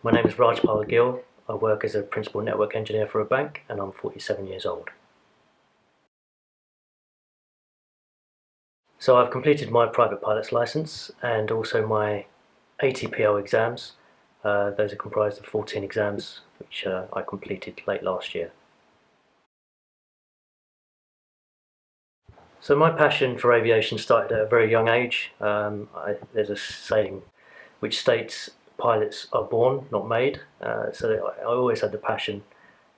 My name is Rajpal Gill. I work as a principal network engineer for a bank and I'm 47 years old. So I've completed my private pilot's license and also my ATPL exams. Those are comprised of 14 exams which I completed late last year. So my passion for aviation started at a very young age. There's a saying which states pilots are born, not made. So I always had the passion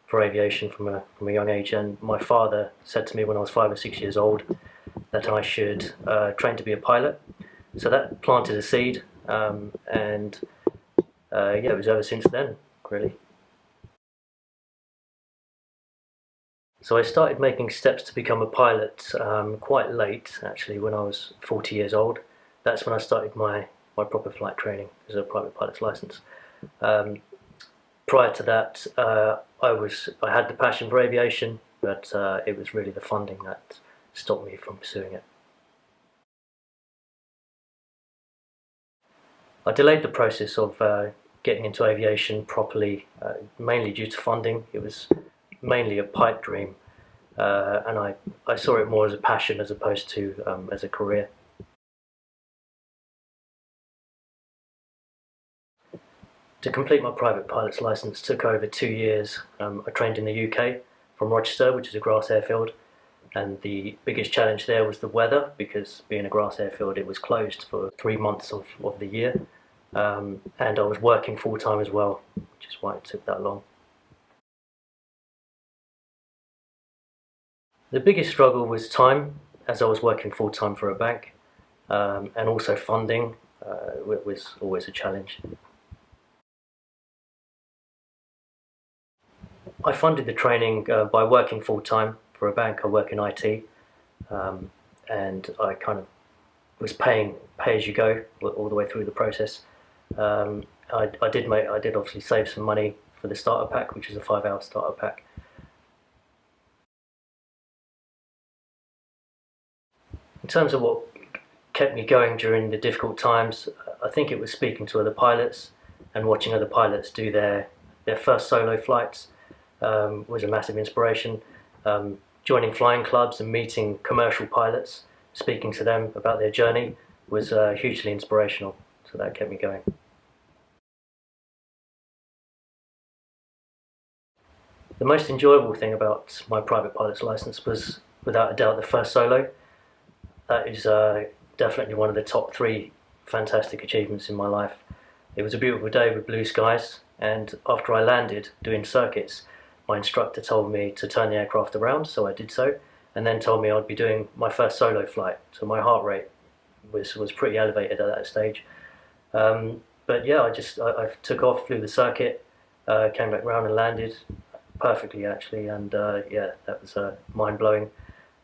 for aviation from a young age, and my father said to me when I was 5 or 6 years old that I should train to be a pilot. So that planted a seed, and yeah, it was ever since then, really. So I started making steps to become a pilot quite late, actually, when I was 40 years old. That's when I started my proper flight training as a private pilot's license. Um, Prior to that, I had the passion for aviation, but it was really the funding that stopped me from pursuing it. I delayed the process of getting into aviation properly, mainly due to funding. It was mainly a pipe dream, and I saw it more as a passion as opposed to as a career. To complete my private pilot's license took over 2 years. I trained in the UK from Rochester, which is a grass airfield, and the biggest challenge there was the weather, because being a grass airfield it was closed for 3 months of the year, and I was working full time as well, which is why it took that long. The biggest struggle was time, as I was working full time for a bank, and also funding was always a challenge. I funded the training by working full time for a bank. I work in IT, and I kind of was pay as you go all the way through the process. I did obviously save some money for the starter pack, which is a 5-hour starter pack. In terms of what kept me going during the difficult times, I think it was speaking to other pilots and watching other pilots do their first solo flights was a massive inspiration. Joining flying clubs and meeting commercial pilots, speaking to them about their journey was hugely inspirational, so that kept me going. The most enjoyable thing about my private pilot's license was, without a doubt, the first solo. That is definitely one of the top three fantastic achievements in my life. It was a beautiful day with blue skies, and after I landed doing circuits, my instructor told me to turn the aircraft around, so I did so, and then told me I'd be doing my first solo flight. So my heart rate was pretty elevated at that stage. But yeah, I took off, flew the circuit, came back round and landed perfectly actually, and yeah, that was mind blowing.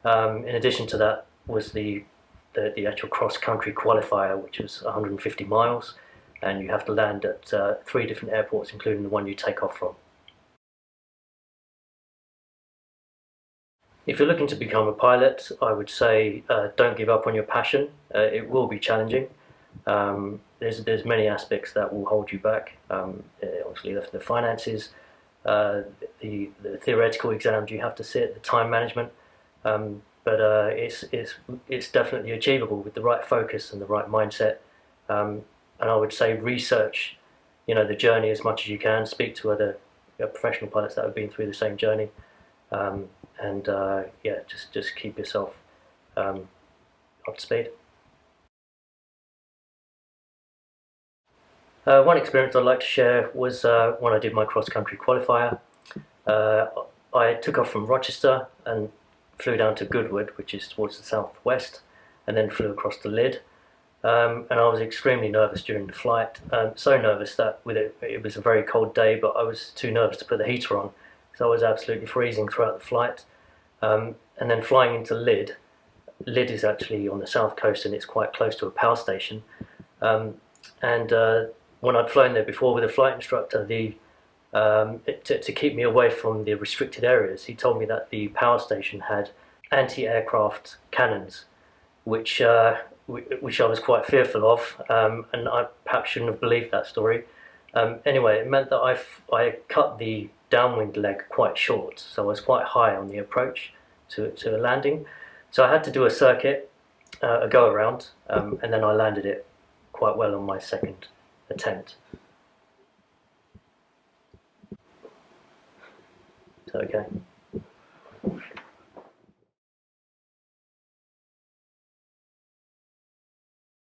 In addition to that was the actual cross country qualifier, which was 150 miles, and you have to land at 3 different airports, including the one you take off from. If you're looking to become a pilot, I would say don't give up on your passion. It will be challenging. There's many aspects that will hold you back. Obviously, the finances, the theoretical exams you have to sit, the time management. But it's definitely achievable with the right focus and the right mindset. And I would say research, the journey as much as you can. Speak to other professional pilots that have been through the same journey. And yeah, just keep yourself up to speed. One experience I'd like to share was when I did my cross-country qualifier. Uh, I took off from Rochester and flew down to Goodwood, which is towards the southwest, and then flew across to Lydd. And I was extremely nervous during the flight, so nervous that it was a very cold day, but I was too nervous to put the heater on, so I was absolutely freezing throughout the flight. And then flying into Lydd. Lydd is actually on the south coast and it's quite close to a power station. And when I'd flown there before with a flight instructor, to keep me away from the restricted areas, he told me that the power station had anti-aircraft cannons, which I was quite fearful of, and I perhaps shouldn't have believed that story. Anyway, it meant that I cut the downwind leg quite short, so I was quite high on the approach to a landing. So I had to do a circuit, a go around, and then I landed it quite well on my second attempt. So okay.